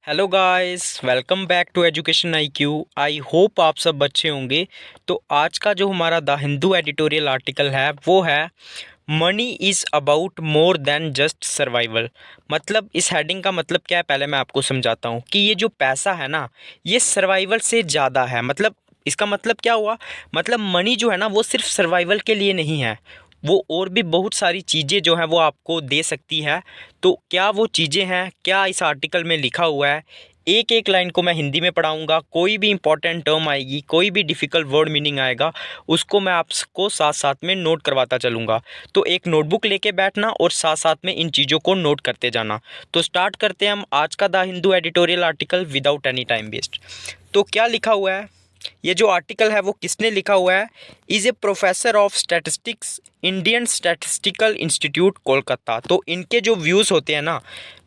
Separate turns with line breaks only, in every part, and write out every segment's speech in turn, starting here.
Hello guys, welcome back to education IQ। I hope आप सब अच्छे होंगे। तो आज का जो हमारा द हिंदू एडिटोरियल आर्टिकल है वो है money is about more than just survival. मतलब इस हेडिंग का मतलब क्या है, पहले मैं आपको समझाता हूँ कि ये जो पैसा है ना, ये सर्वाइवल से ज़्यादा है। मतलब इसका मतलब क्या हुआ, मतलब मनी जो है ना वो सिर्फ सर्वाइवल के लिए नहीं है, वो और भी बहुत सारी चीज़ें जो हैं वो आपको दे सकती है। तो क्या वो चीज़ें हैं, क्या इस आर्टिकल में लिखा हुआ है, एक एक लाइन को मैं हिंदी में पढ़ाऊंगा। कोई भी इंपॉर्टेंट टर्म आएगी, कोई भी डिफ़िकल्ट वर्ड मीनिंग आएगा, उसको मैं आपको साथ साथ में नोट करवाता चलूँगा। तो एक नोटबुक लेके बैठना और साथ साथ में इन चीज़ों को नोट करते जाना। तो स्टार्ट करते हैं हम आज का the Hindu editorial article without any time waste. तो क्या लिखा हुआ है, ये जो आर्टिकल है वो किसने लिखा हुआ है, is a professor of statistics, Indian statistical institute Kolkata. तो इनके जो व्यूज़ होते हैं ना,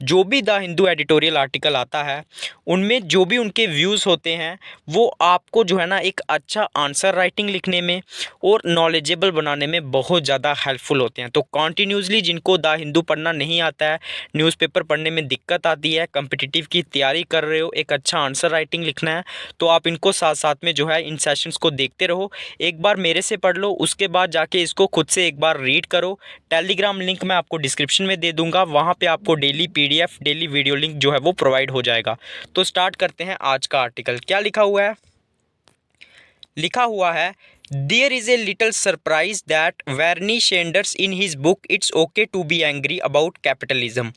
जो भी द हिंदू एडिटोरियल आर्टिकल आता है उनमें जो भी उनके व्यूज़ होते हैं वो आपको जो है ना एक अच्छा आंसर राइटिंग लिखने में और नॉलेजेबल बनाने में बहुत ज़्यादा हेल्पफुल होते हैं। तो कॉन्टीन्यूसली जिनको द हिंदू पढ़ना नहीं आता है, न्यूज़पेपर पढ़ने में दिक्कत आती है, कम्पिटिटिव की तैयारी कर रहे हो, एक अच्छा आंसर राइटिंग लिखना है, तो आप इनको साथ साथ में जो है इन सेशंस को देखते रहो। एक बार मेरे से पढ़ लो, उसके बाद जाके इसको खुद से एक बार रीड करो। टेलीग्राम लिंक मैं आपको डिस्क्रिप्शन में दे दूंगा, वहाँ पे आपको daily PDF daily video link जो है वो प्रोवाइड हो जाएगा। तो स्टार्ट करते हैं आज का आर्टिकल। क्या लिखा हुआ है, लिखा हुआ है there is a little surprise that Bernie Sanders in his book it's okay to be angry about capitalism.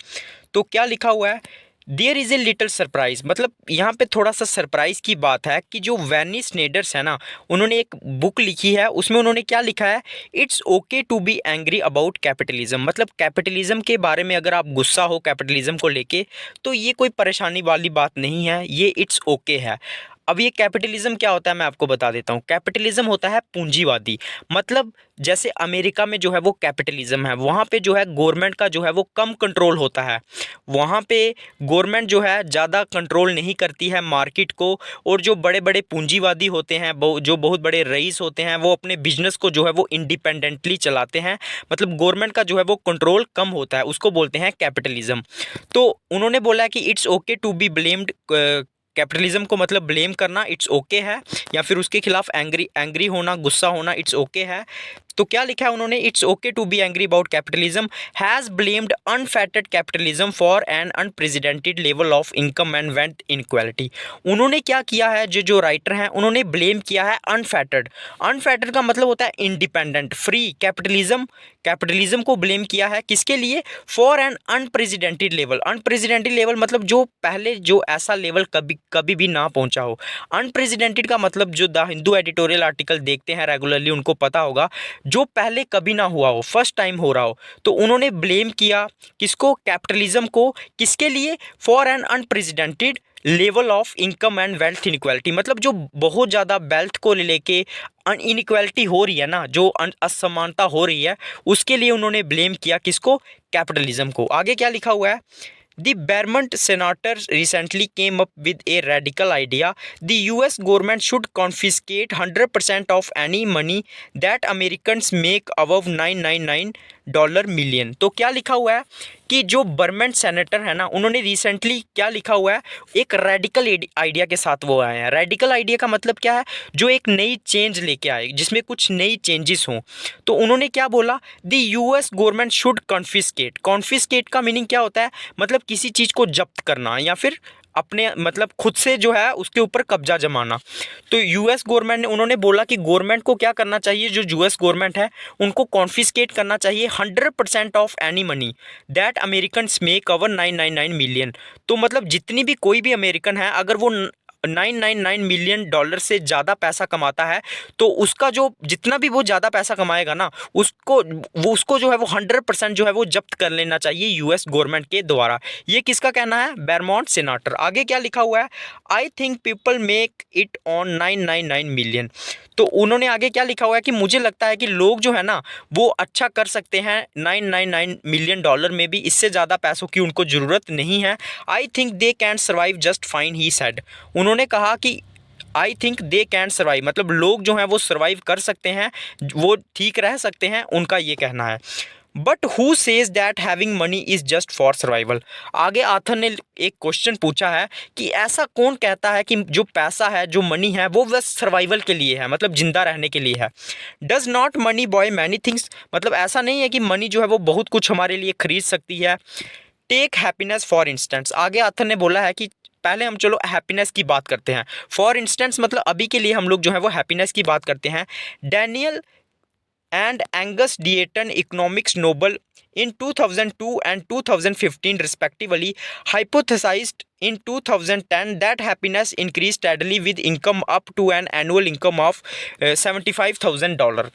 तो क्या लिखा हुआ है, there is a little surprise, मतलब यहाँ पे थोड़ा सा सरप्राइज की बात है कि जो वैनी स्नेडर्स है ना, उन्होंने एक बुक लिखी है, उसमें उन्होंने क्या लिखा है, it's okay to be angry about capitalism. मतलब कैपिटलिज्म के बारे में अगर आप गुस्सा हो कैपिटलिज्म को लेके, तो ये कोई परेशानी वाली बात नहीं है, ये इट्स ओके है। अब ये कैपिटलिज्म क्या होता है मैं आपको बता देता हूँ। कैपिटलिज्म होता है पूंजीवादी। मतलब जैसे अमेरिका में जो है वो कैपिटलिज्म है, वहाँ पे जो है गवर्नमेंट का जो है वो कम कंट्रोल होता है, वहाँ पे गवर्नमेंट जो है ज़्यादा कंट्रोल नहीं करती है मार्केट को, और जो बड़े बड़े पूंजीवादी होते हैं, जो बहुत बड़े रईस होते हैं, वो अपने बिजनेस को जो है वो इंडिपेंडेंटली चलाते हैं। मतलब गवर्नमेंट का जो है वो कंट्रोल कम होता है, उसको बोलते हैं कैपिटलिज्म। तो उन्होंने बोला है कि it's okay to be blamed, capitalism को मतलब ब्लेम करना इट्स ओके है, या फिर उसके खिलाफ एंग्री एंग्री होना, गुस्सा होना इट्स ओके है। तो क्या लिखा है उन्होंने, it's okay to be angry about capitalism has blamed unfettered capitalism for an unprecedented level of income and wealth inequality. उन्होंने क्या किया है, जो राइटर हैं उन्होंने ब्लेम किया है अनफेटेड। अनफेटेड का मतलब होता है इंडिपेंडेंट, फ्री कैपिटलिज्म। कैपिटलिज्म को ब्लेम किया है किसके लिए, for an unprecedented level. Unprecedented level मतलब जो पहले जो ऐसा लेवल कभी कभी भी ना पहुंचा हो। अनप्रेसिडेंटेड का मतलब जो द हिंदू एडिटोरियल आर्टिकल देखते हैं रेगुलरली उनको पता होगा, जो पहले कभी ना हुआ हो, फर्स्ट टाइम हो रहा हो। तो उन्होंने ब्लेम किया किसको, कैपिटलिज्म को, किसके लिए, for an unprecedented level of income and wealth inequality. मतलब जो बहुत ज़्यादा वेल्थ को लेके इनक्वालिटी हो रही है ना, जो असमानता हो रही है, उसके लिए उन्होंने ब्लेम किया किसको, कैपिटलिज्म को। आगे क्या लिखा हुआ है, The Vermont senators recently came up with a radical idea. The US government should confiscate 100% of any money that Americans make above $999 million। तो क्या लिखा हुआ है कि जो बर्मेंट सेनेटर है ना, उन्होंने रिसेंटली क्या लिखा हुआ है, एक रेडिकल आइडिया के साथ वो आए हैं। रेडिकल आइडिया का मतलब क्या है, जो एक नई चेंज लेके आए, जिसमें कुछ नई चेंजेस हों। तो उन्होंने क्या बोला, the US government should confiscate. Confiscate का मीनिंग क्या होता है, मतलब किसी चीज़ को जब्त करना या फिर अपने मतलब खुद से जो है उसके ऊपर कब्जा जमाना। तो US गवर्नमेंट ने, उन्होंने बोला कि गवर्नमेंट को क्या करना चाहिए, जो US गवर्नमेंट है उनको कॉन्फिस्केट करना चाहिए 100% of any money that Americans make over 999 million. तो मतलब जितनी भी कोई भी अमेरिकन है, अगर वो 999 मिलियन डॉलर से ज़्यादा पैसा कमाता है, तो उसका जो जितना भी वो ज़्यादा पैसा कमाएगा ना, उसको जो है वो 100% जो है वो जब्त कर लेना चाहिए US गवर्नमेंट के द्वारा। ये किसका कहना है, बेरमॉन्ट सेनाटर। आगे क्या लिखा हुआ है, I think people make it on 999 million. तो उन्होंने आगे क्या लिखा हुआ है कि मुझे लगता है कि लोग जो है ना वो अच्छा कर सकते हैं 999 मिलियन डॉलर में भी, इससे ज़्यादा पैसों की उनको ज़रूरत नहीं है। I think they can survive just fine, he said. उन्होंने कहा कि I think they can survive, मतलब लोग जो हैं वो सर्वाइव कर सकते हैं, वो ठीक रह सकते हैं, उनका ये कहना है। But who says that having money is just for survival. आगे आथर ने एक क्वेश्चन पूछा है कि ऐसा कौन कहता है कि जो पैसा है, जो मनी है, वो बस सर्वाइवल के लिए है, मतलब जिंदा रहने के लिए है। Does not money boy many things, मतलब ऐसा नहीं है कि मनी जो है वो बहुत कुछ हमारे लिए खरीद सकती है। टेक हैप्पीनेस फॉर इंस्टेंस, आगे आथर ने बोला है कि पहले हम चलो हैप्पीनेस की बात करते हैं। फॉर इंस्टेंस मतलब अभी के लिए हम लोग जो है वो हैप्पीनेस की बात करते हैं। Daniel and Angus Deaton, economics Nobel, in 2002 and 2015 respectively, hypothesized in 2010 that happiness increased steadily with income up to an annual income of $75,000।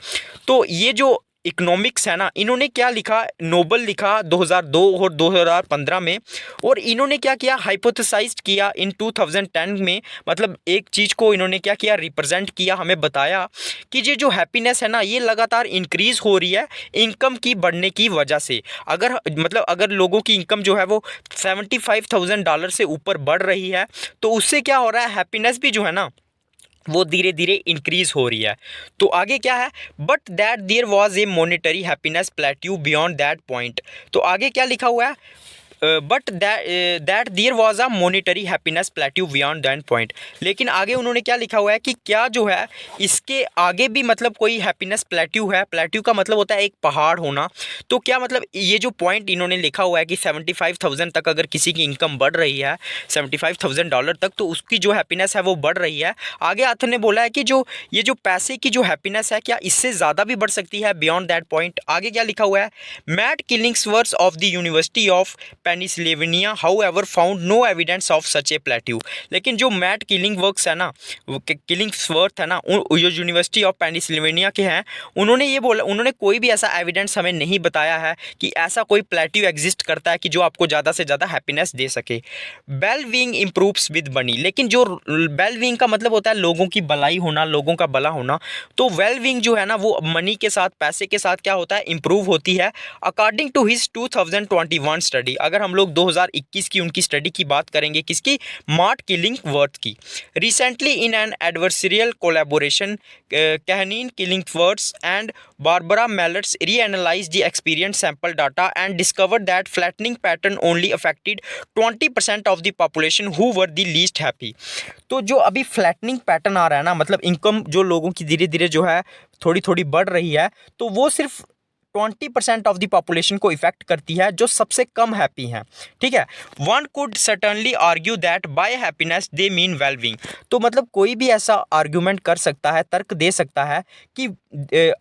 तो ये जो इकोनॉमिक्स है ना, इन्होंने क्या लिखा, नोबल लिखा 2002 और 2015 में, और इन्होंने क्या किया, हाइपोथेसाइज्ड किया इन 2010 में, मतलब एक चीज़ को इन्होंने क्या किया, रिप्रेजेंट किया, हमें बताया कि ये जो हैप्पीनेस है ना, ये लगातार इंक्रीज़ हो रही है इनकम की बढ़ने की वजह से। अगर मतलब अगर लोगों की इनकम जो है वो $75,000 से ऊपर बढ़ रही है, तो उससे क्या हो रहा है, हैप्पीनेस भी जो है ना वो धीरे धीरे इंक्रीज हो रही है। तो आगे क्या है, but that there was a monetary happiness plateau beyond that point. तो आगे क्या लिखा हुआ है, but that there was a monetary happiness plateau beyond that point. लेकिन आगे उन्होंने क्या लिखा हुआ है कि क्या जो है इसके आगे भी मतलब कोई हैप्पीनेस प्लेट्यू है। प्लेट्यू का मतलब होता है एक पहाड़ होना। तो क्या मतलब ये जो पॉइंट इन्होंने लिखा हुआ है कि 75,000 तक अगर किसी की इनकम बढ़ रही है, $75,000 तक, तो उसकी जो हैप्पीनेस है वो बढ़ रही है। आगे आथर ने बोला है कि जो ये जो पैसे की जो हैप्पीनेस है, क्या इससे ज़्यादा भी बढ़ सकती है बियॉन्ड दैट पॉइंट। आगे क्या लिखा हुआ है, Matt Killingsworth of the University of Pennsylvania however found no evidence of such a plateau. लेकिन जो मैट किलिंगवर्क्स है ना, किलिंग्सवर्थ है ना, जो यूनिवर्सिटी ऑफ पेनिसिल्वेनिया के हैं, उन्होंने ये बोला, उन्होंने कोई भी ऐसा एविडेंस हमें नहीं बताया है कि ऐसा कोई प्लेट्यू एग्जिस्ट करता है कि जो आपको ज़्यादा से ज़्यादा हैप्पीनेस दे सके। Well being improves with money, लेकिन जो वेल बीइंग का मतलब होता है लोगों की भलाई होना, लोगों का भला होना, तो वेल बीइंग जो है ना वो मनी के साथ, पैसे के साथ क्या होता है, इंप्रूव होती है। अकॉर्डिंग टू हिज 2021 स्टडी, अगर हम लोग 2021 की उनकी स्टडी की बात करेंगे, किसकी, मार्ट किलिंगवर्थ की। Recently in an adversarial collaboration, Kahneman Killingsworth and Barbara Mellers reanalyse the experience sample data and discovered that flattening pattern only affected 20% of the population who were the least happy. तो जो अभी flattening pattern आ रहा है ना, मतलब income जो लोगों की धीरे धीरे जो है थोड़ी थोड़ी बढ़ रही है, तो वो सिर्फ 20% ऑफ द पॉपुलेशन को इफेक्ट करती है जो सबसे कम हैप्पी हैं। ठीक है, one could certainly argue that bye happiness they mean well being. तो मतलब कोई भी ऐसा आर्ग्यूमेंट कर सकता है, तर्क दे सकता है कि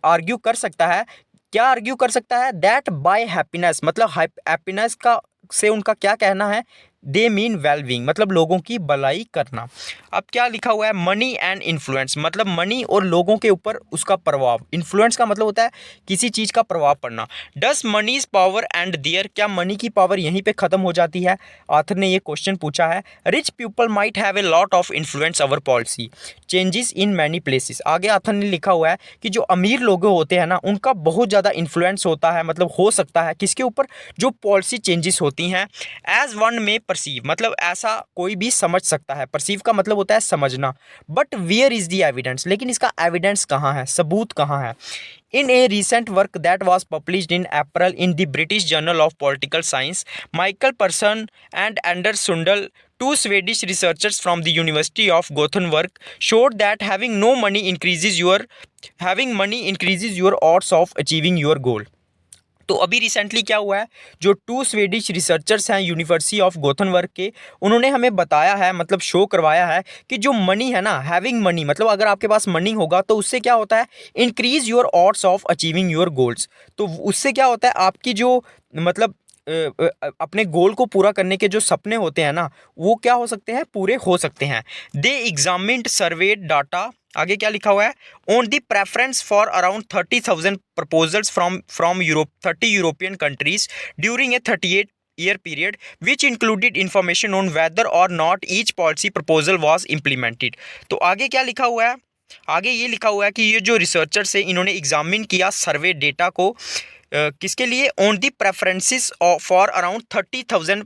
आर्ग्यू कर सकता है, क्या आर्ग्यू कर सकता है, दैट बाय हैप्पीनेस, मतलब हैप्पीनेस का से उनका क्या कहना है, दे मीन वेल बीइंग, मतलब लोगों की भलाई करना। अब क्या लिखा हुआ है, मनी एंड इन्फ्लुएंस, मतलब मनी और लोगों के ऊपर उसका प्रभाव। इन्फ्लुएंस का मतलब होता है किसी चीज़ का प्रभाव पड़ना। डस मनीज पावर एंड देयर, क्या मनी की पावर यहीं पे ख़त्म हो जाती है। आथर ने ये क्वेश्चन पूछा है। Rich people might have a lot of influence our policy changes in many places. आगे आथर ने लिखा हुआ है कि जो अमीर लोग होते हैं ना, उनका बहुत ज़्यादा इन्फ्लुएंस होता है, मतलब हो सकता है किसके ऊपर, जो पॉलिसी चेंजेस होती हैं। एज वन में परसीव, मतलब ऐसा कोई भी समझ सकता है, परसीव का मतलब होता है समझना। But where is the evidence, लेकिन इसका एविडेंस कहाँ है, सबूत कहाँ है। In a recent work that was published in April in the British Journal of Political Science, Michael Persson and Anders Sundal, two Swedish researchers from the University of Gothenburg, showed that having money increases your odds of achieving your goal. तो अभी recently क्या हुआ है, जो 2 Swedish researchers हैं university of Gothenburg के, उन्होंने हमें बताया है, मतलब शो करवाया है कि जो मनी है ना, हैविंग मनी, मतलब अगर आपके पास मनी होगा तो उससे क्या होता है, increase your odds of achieving your goals. तो उससे क्या होता है, आपकी जो मतलब अपने गोल को पूरा करने के जो सपने होते हैं ना, वो क्या हो सकते हैं, पूरे हो सकते हैं। दे एग्जामिन्ड सर्वेड डाटा, आगे क्या लिखा हुआ है, on the preference for around 30,000 proposals from Europe 30 European countries during a 38-year period, which included information on whether or not each policy proposal was implemented। तो आगे क्या लिखा हुआ है, आगे ये लिखा हुआ है कि ये जो रिसर्चर्स है, इन्होंने एग्जामिन किया सर्वे डेटा को, किसके लिए, on the preferences for around 30,000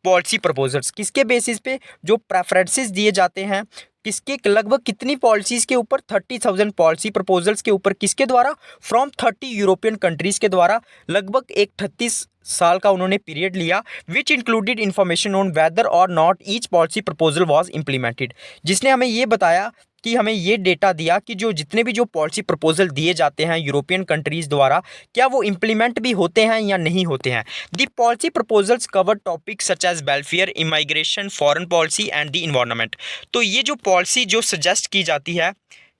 policy proposals, किसके बेसिस पे जो प्रेफरेंसेस दिए जाते हैं, किसके लगभग कितनी पॉलिसीज़ के ऊपर, 30,000 पॉलिसी प्रपोजल्स के ऊपर, किसके द्वारा, फ्रॉम 30 यूरोपियन कंट्रीज़ के द्वारा, लगभग एक 38 साल का उन्होंने पीरियड लिया, which included information on whether और not each policy proposal was implemented, जिसने हमें ये बताया कि हमें ये डेटा दिया कि जो जितने भी जो पॉलिसी प्रपोजल दिए जाते हैं यूरोपियन कंट्रीज़ द्वारा, क्या वो इम्प्लीमेंट भी होते हैं या नहीं होते हैं। The policy proposals cover topics such as welfare, immigration, foreign policy and the environment. तो ये जो पॉलिसी जो सजेस्ट की जाती है,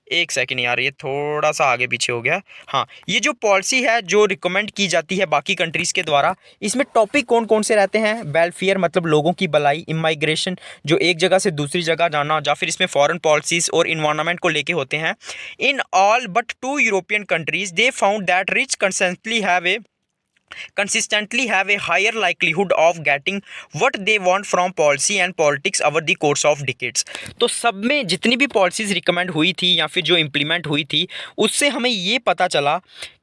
एक सेकंड यार, ये थोड़ा सा आगे पीछे हो गया। हाँ, ये जो पॉलिसी है जो रिकमेंड की जाती है बाकी कंट्रीज़ के द्वारा, इसमें टॉपिक कौन कौन से रहते हैं, वेलफेयर मतलब लोगों की भलाई, इमाइग्रेशन जो एक जगह से दूसरी जगह जाना, या फिर इसमें फॉरेन पॉलिसीज़ और इन्वायरमेंट को लेके होते हैं। इन all but 2 European countries they found that rich consistently have a higher likelihood of getting what they want from policy and politics over the course of decades। तो सब में जितनी भी पॉलिसीज़ रिकमेंड हुई थी या फिर जो इम्प्लीमेंट हुई थी, उससे हमें ये पता चला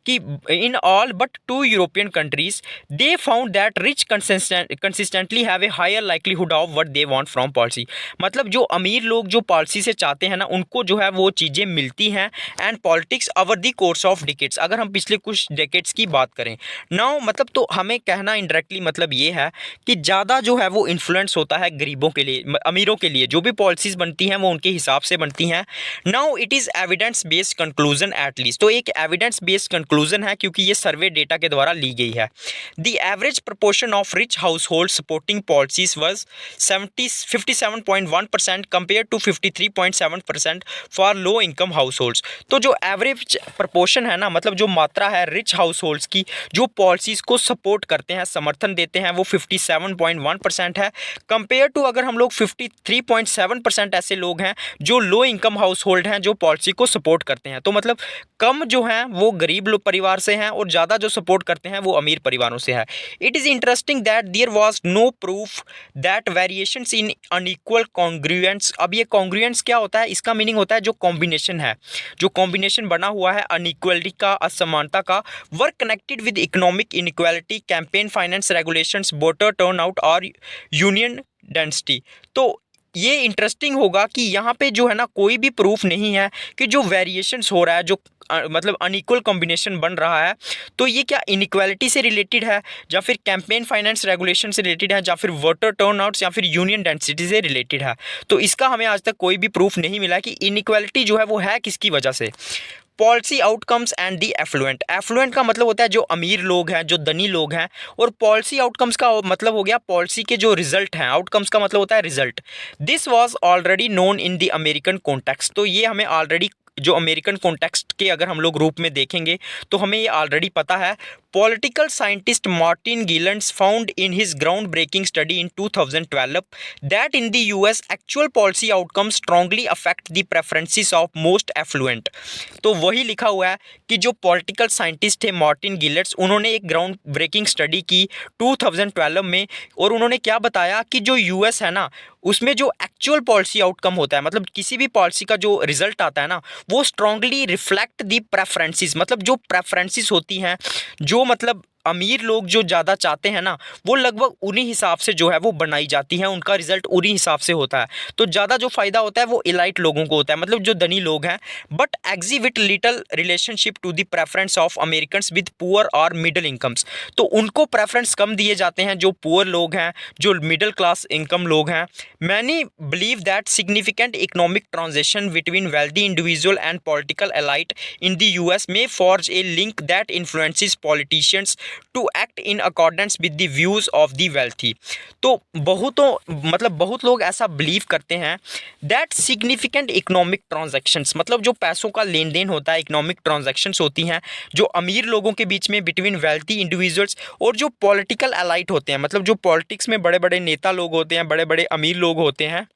कि in all but 2 European countries they found that rich consistently have a higher likelihood of what they want from policy. मतलब जो अमीर लोग जो पॉलिसी से चाहते हैं ना, उनको जो है वो चीज़ें मिलती हैं, and politics over the course of decades, अगर हम पिछले कुछ डेकेट्स की बात करें नाउ, मतलब तो हमें कहना इनडायरेक्टली मतलब ये है कि ज़्यादा जो है वो इन्फ्लुएंस होता है गरीबों के लिए, अमीरों के लिए, जो भी पॉलिसीज़ बनती हैं वो उनके हिसाब से बनती हैं। Now it is evidence based conclusion at least, तो एक एविडेंस बेस्ड कंक्लूजन है क्योंकि ये सर्वे डेटा के द्वारा ली गई है। The average proportion of rich household supporting policies was 57.1% compare to 53.7% for low income households. तो जो एवरेज प्रोपोर्शन है ना, मतलब जो मात्रा है रिच हाउस होल्ड्स की जो पॉलिसीज़ को सपोर्ट करते हैं, समर्थन देते हैं, वो 57.1% है, कंपेयर टू अगर हम लोग 53.7% ऐसे लोग हैं जो लो इनकम हाउस होल्ड हैं जो पॉलिसी को सपोर्ट करते हैं। तो मतलब कम जो हैं वो गरीब लोग परिवार से हैं और ज़्यादा जो सपोर्ट करते हैं वो अमीर परिवारों से है। It is interesting that there was no proof that variations in unequal congruence. अब ये कॉन्ग्रुएंस क्या होता है, इसका मीनिंग होता है जो कॉम्बिनेशन है, जो कॉम्बिनेशन बना हुआ है अनइक्वलिटी का, असमानता का, work connected with economic inequality, campaign finance regulations, voter turnout और यूनियन डेंसिटी। तो ये इंटरेस्टिंग होगा कि यहाँ पे जो है ना कोई भी प्रूफ नहीं है कि जो वेरिएशंस हो रहा है, जो मतलब अनइक्वल कॉम्बिनेशन बन रहा है, तो ये क्या इनइक्वालिटी से रिलेटेड है, या फिर कैंपेन फाइनेंस रेगुलेशन से रिलेटेड है, या फिर वोटर टर्नआउट्स, या फिर यूनियन डेंसिटी से रिलेटेड है। तो इसका हमें आज तक कोई भी प्रूफ नहीं मिला कि इनइक्वालिटी जो है वो है किसकी वजह से। Policy outcomes and the affluent, affluent का मतलब होता है जो अमीर लोग हैं, जो धनी लोग हैं, और पॉलिसी आउटकम्स का मतलब हो गया पॉलिसी के जो रिजल्ट हैं, आउटकम्स का मतलब होता है result. This was already known in the American context, तो ये हमें ऑलरेडी जो अमेरिकन कॉन्टेक्स्ट के अगर हम लोग रूप में देखेंगे तो हमें ये ऑलरेडी पता है। Political scientist Martin Gilens found in his ground breaking study in 2012 that in the US actual policy outcomes strongly affect the preferences of most affluent. तो वही लिखा हुआ है कि जो पॉलिटिकल साइंटिस्ट थे मार्टिन गिलेंट्स, उन्होंने एक ग्राउंड ब्रेकिंग स्टडी की 2012 में, और उन्होंने क्या बताया कि जो यूएस है ना, उसमें जो एक्चुअल पॉलिसी आउटकम होता है, मतलब किसी भी पॉलिसी का जो रिजल्ट आता है ना, वो स्ट्रांगली रिफ्लेक्ट दी प्रेफरेंसेस, मतलब जो प्रेफरेंसेस होती हैं, जो मतलब अमीर लोग जो ज़्यादा चाहते हैं ना, वो लगभग उन्हीं हिसाब से जो है वो बनाई जाती हैं, उनका रिजल्ट उन्हीं हिसाब से होता है। तो ज़्यादा जो फ़ायदा होता है वो इलाइट लोगों को होता है, मतलब जो धनी लोग हैं, but exhibit little relationship to the preference of Americans with poor or middle incomes. तो उनको प्रेफरेंस कम दिए जाते हैं जो पुअर लोग हैं, जो मिडिल क्लास इनकम लोग हैं। Many believe that significant economic transaction between wealthy individual and political elite in the US में forge a link that influences politicians to act in accordance with the views of the wealthy. तो बहुत लोग ऐसा believe करते हैं that significant economic transactions, मतलब जो पैसों का लेन देन होता है, इकोनॉमिक ट्रांजैक्शंस होती हैं जो अमीर लोगों के बीच में बिटवीन वेल्थी इंडिविजुअल्स और जो पॉलिटिकल एलाइट होते हैं, मतलब जो पॉलिटिक्स में बड़े बड़े नेता लोग होते हैं, बड़े बड़े अमीर लोग होते हैं,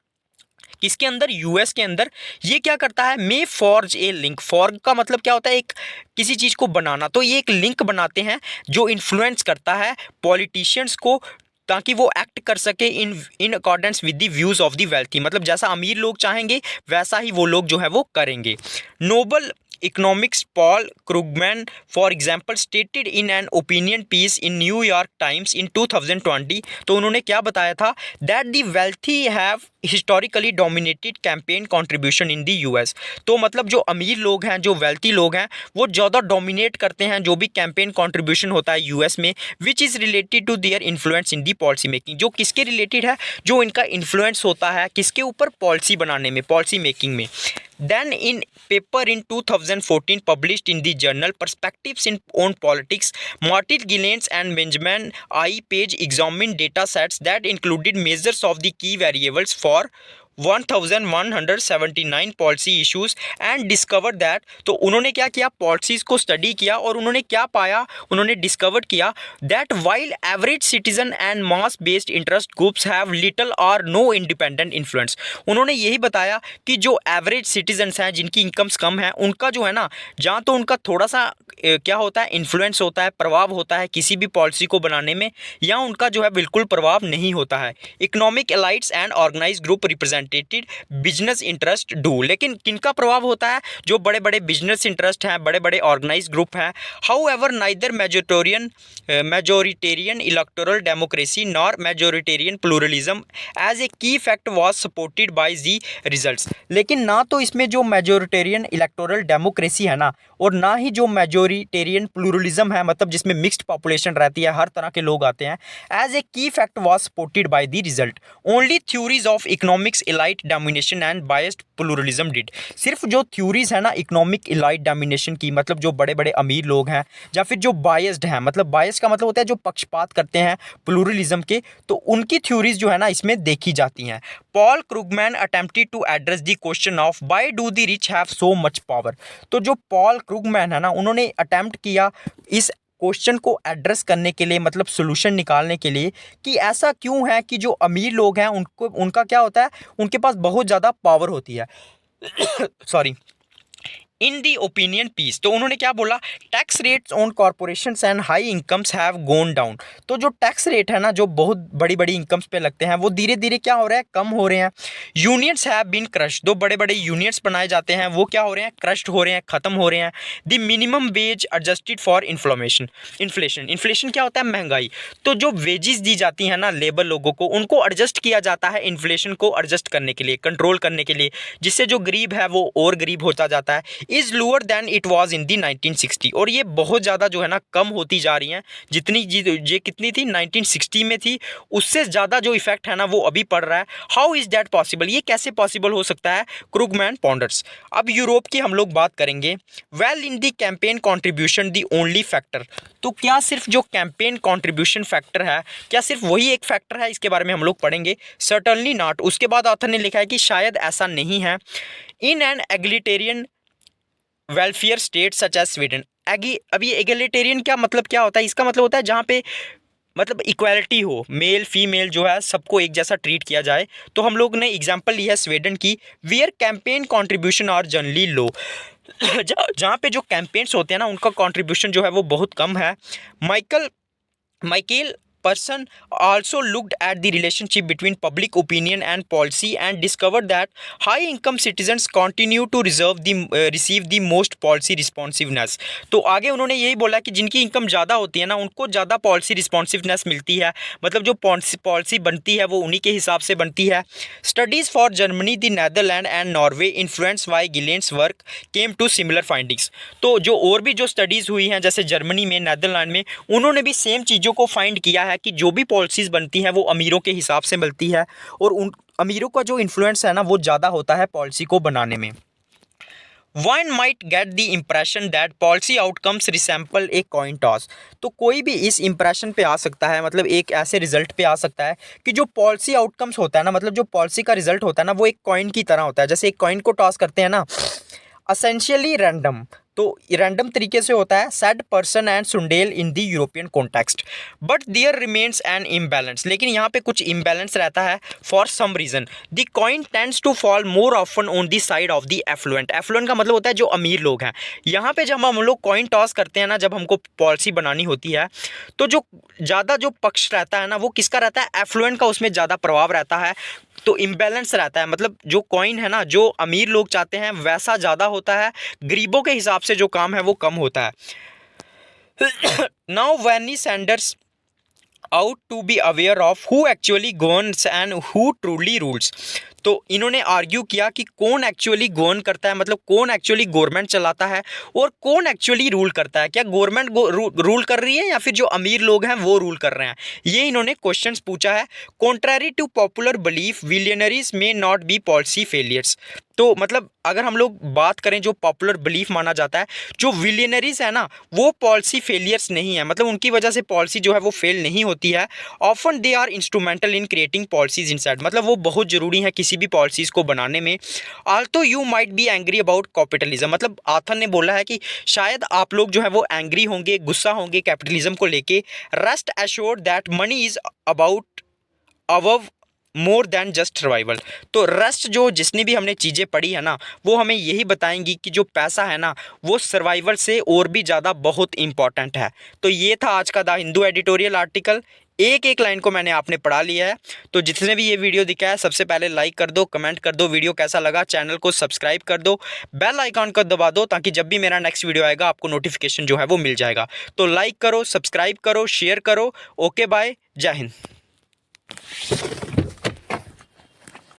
किसके अंदर, यूएस के अंदर। ये क्या करता है, मे फॉर्ज ए लिंक, फॉर्ज का मतलब क्या होता है, एक किसी चीज़ को बनाना, तो ये एक लिंक बनाते हैं जो इन्फ्लुएंस करता है पॉलिटिशियंस को, ताकि वो एक्ट कर सके इन accordance with the views of the wealthy, मतलब जैसा अमीर लोग चाहेंगे वैसा ही वो लोग जो है वो करेंगे। Nobel economics Paul Krugman, for example, stated in an opinion piece in New York Times in 2020, तो उन्होंने क्या बताया था, that the wealthy have historically dominated campaign contribution in the US। तो मतलब जो अमीर लोग हैं, जो wealthy लोग हैं, वो ज़्यादा डोमिनेट करते हैं जो भी कैंपेन कंट्रीब्यूशन होता है यूएस में, which is related to their influence in the policy making. जो किसके रिलेटेड है, जो इनका इन्फ्लुएंस होता है किसके ऊपर, पॉलिसी बनाने में, पॉलिसी मेकिंग में। Then in paper in 2014 published in the journal Perspectives on Politics, Martin Gilens and Benjamin I. Page examined data sets that included measures of the key variables for 1179 policy issues and discover that. तो उन्होंने क्या किया, policies को study किया और उन्होंने क्या पाया, उन्होंने डिस्कवर किया that while average citizen and mass based interest groups have little और नो इंडिपेंडेंट इन्फ्लुएंस। उन्होंने यही बताया कि जो एवरेज सिटीजन्स हैं जिनकी इनकम्स कम है, उनका जो है ना, जहाँ तो उनका थोड़ा सा क्या होता है, इन्फ्लुएंस होता है, प्रभाव होता है किसी भी पॉलिसी को बनाने में, या उनका जो है बिल्कुल प्रभाव नहीं होता है। Economic elites and organise group represented business interest do. लेकिन किनका प्रभाव होता है, जो बड़े बड़े बिजनेस इंटरेस्ट हैं, बड़े बड़े ऑर्गेनाइज ग्रुप हैं। However neither majoritarian electoral democracy nor majoritarian pluralism as a key fact was supported by the results. लेकिन ना तो इसमें जो मेजोरिटेरियन इलेक्टोरल डेमोक्रेसी है ना, और ना ही जो मेजोरिटेरियन प्लूरलिज्म है, मतलब जिसमें मिक्स्ड पॉपुलेशन रहती है, हर तरह के लोग आते हैं, as a key fact was supported by the result. Only theories of economics elite domination and biased pluralism did. सिर्फ जो थ्योरीज है ना इकोनॉमिक इलाइट डोमिनेशन की, मतलब जो बड़े बड़े अमीर लोग हैं, या फिर जो बायस्ड हैं, मतलब बायस का मतलब होता है जो पक्षपात करते हैं प्लूरलिज्म के, तो उनकी थ्योरीज जो है ना इसमें देखी जाती हैं। Paul Krugman attempted to address the question of why do the rich have so much power. तो जो पॉल क्रूगमैन है ना, उन्होंने अटेम्प्ट किया इस क्वेश्चन को एड्रेस करने के लिए, मतलब सोल्यूशन निकालने के लिए, कि ऐसा क्यों है कि जो अमीर लोग हैं उनको, उनका क्या होता है, उनके पास बहुत ज़्यादा पावर होती है। Sorry. In the opinion piece, तो उन्होंने क्या बोला, tax rates on corporations and high incomes have gone down. तो जो टैक्स रेट है ना, जो बहुत बड़ी बड़ी इनकम्स पे लगते हैं, वो धीरे धीरे क्या हो रहा है, कम हो रहे हैं। यूनियंस हैव बीन क्रश्ड, दो बड़े बड़े यूनियंस बनाए जाते हैं, वो क्या हो रहे हैं, क्रश्ड हो रहे हैं, खत्म हो रहे हैं। The minimum wage adjusted for inflation. Inflation क्या होता है, महंगाई। तो जो वेजेस दी जाती हैं ना लेबर लोगों को, उनको एडजस्ट किया जाता है इन्फ्लेशन को एडजस्ट करने के लिए, कंट्रोल करने के लिए, जिससे जो गरीब है वो और गरीब होता जाता है। Is lower than it was in the 1960, और ये बहुत ज़्यादा जो है ना कम होती जा रही हैं। जितनी ये कितनी थी, 1960 में थी, उससे ज़्यादा जो इफेक्ट है ना वो अभी पड़ रहा है। हाउ इज़ दैट पॉसिबल, ये कैसे पॉसिबल हो सकता है, क्रूगमैन पॉन्डर्स। अब यूरोप की हम लोग बात करेंगे। Well in the campaign contribution the only factor. तो क्या सिर्फ जो कैंपेन कॉन्ट्रीब्यूशन फैक्टर है, क्या सिर्फ वही एक फैक्टर है, इसके बारे में हम लोग पढ़ेंगे। Certainly not. उसके बाद ऑथर ने लिखा है कि शायद ऐसा नहीं है। In an egalitarian welfare state such as Sweden. अभी एगलिटेरियन क्या मतलब, क्या होता है, इसका मतलब होता है जहाँ पे मतलब इक्वालिटी हो, मेल फीमेल जो है सबको एक जैसा ट्रीट किया जाए। तो हम लोग ने एग्जांपल ली है स्वीडन की, where campaign contribution are generally low. जहाँ पे जो कैंपेन्स होते हैं ना उनका कंट्रीब्यूशन जो है वो बहुत कम है। Michael person also looked at the relationship between public opinion and policy and discovered that high income citizens continue to receive the most policy responsiveness। तो आगे उन्होंने यही बोला कि जिनकी इनकम ज़्यादा होती है ना उनको ज़्यादा पॉलिसी रिस्पॉन्सिवनेस मिलती है, मतलब जो पॉलिसी बनती है वो उन्हीं के हिसाब से बनती है। Studies for Germany, the Netherlands and Norway influence by Gilens work came to similar findings. तो जो और भी जो स्टडीज़ हुई हैं जैसे जर्मनी में, नैदरलैंड में, उन्होंने भी सेम चीज़ों को फाइंड किया है कि जो भी पॉलिसीज़ बनती हैं वो अमीरों के हिसाब से मिलती है, और उन अमीरों का जो इन्फ्लुएंस है ना वो ज़्यादा होता है पॉलिसी को बनाने में। One might get the impression that policy outcomes resemble a coin toss। तो कोई भी इस इंप्रेशन पे आ सकता है, मतलब एक ऐसे रिजल्ट पे आ सकता है कि जो पॉलिसी आउटकम्स होता है ना, मतलब जो पॉलिसी का रिजल्ट होता है ना, वो एक कॉइन की तरह होता है। जैसे एक कॉइन को टॉस करते हैं ना, असेंशियली रैंडम, तो रैंडम तरीके से होता है। Said Persson and Sundell in the European context, but there remains an imbalance. लेकिन यहाँ पे कुछ इम्बैलेंस रहता है for some reason. The coin tends to fall more often on the side of the affluent. Affluent का मतलब होता है जो अमीर लोग हैं। यहाँ पे जब हम लोग कॉइन टॉस करते हैं ना, जब हमको पॉलिसी बनानी होती है, तो जो ज़्यादा जो पक्ष रहता है ना वो किसका रहता है, एफ्लुएंट का, उसमें ज़्यादा प्रभाव रहता है। तो इम्बैलेंस रहता है, मतलब जो कॉइन है ना, जो अमीर लोग चाहते हैं वैसा ज़्यादा होता है, गरीबों के हिसाब से जो काम है वो कम होता है। Now Bernie Sanders out to be aware of who actually governs and who truly rules. तो इन्होंने आर्ग्यू किया कि कौन एक्चुअली गवर्न करता है, मतलब कौन एक्चुअली गवर्नमेंट चलाता है और कौन एक्चुअली रूल करता है। क्या गवर्नमेंट रूल कर रही है या फिर जो अमीर लोग हैं वो रूल कर रहे हैं, ये इन्होंने क्वेश्चंस पूछा है। Contrary to popular belief billionaires may not be policy failures. तो मतलब अगर हम लोग बात करें, जो पॉपुलर बिलीफ माना जाता है, जो विलियनरीज है ना वो पॉलिसी फेलियर्स नहीं है, मतलब उनकी वजह से पॉलिसी जो है वो फेल नहीं होती है। Often they are instrumental in creating policies inside, मतलब वो बहुत ज़रूरी है किसी भी पॉलिसीज़ को बनाने में। Also you might be angry about capitalism, मतलब आथर ने बोला है कि शायद आप लोग जो है वो एंग्री होंगे, गुस्सा होंगे कैपिटलिज्म को लेके। Rest assured that money is about above more than just survival. तो रेस्ट जो जितनी भी हमने चीज़ें पढ़ी है ना वो हमें यही बताएंगी कि जो पैसा है ना वो सर्वाइवल से और भी ज़्यादा बहुत इंपॉर्टेंट है। तो ये था आज का द हिंदू एडिटोरियल आर्टिकल। एक एक लाइन को मैंने आपने पढ़ा लिया है। तो जिसने भी ये वीडियो दिखा है सबसे पहले लाइक कर दो, कमेंट कर दो, वीडियो कैसा लगा, चैनल को सब्सक्राइब कर दो, बेल आइकॉन को दबा दो ताकि जब भी मेरा नेक्स्ट वीडियो आएगा आपको नोटिफिकेशन जो है वो मिल जाएगा। तो लाइक करो, सब्सक्राइब करो, शेयर करो। ओके बाय, जय हिंद।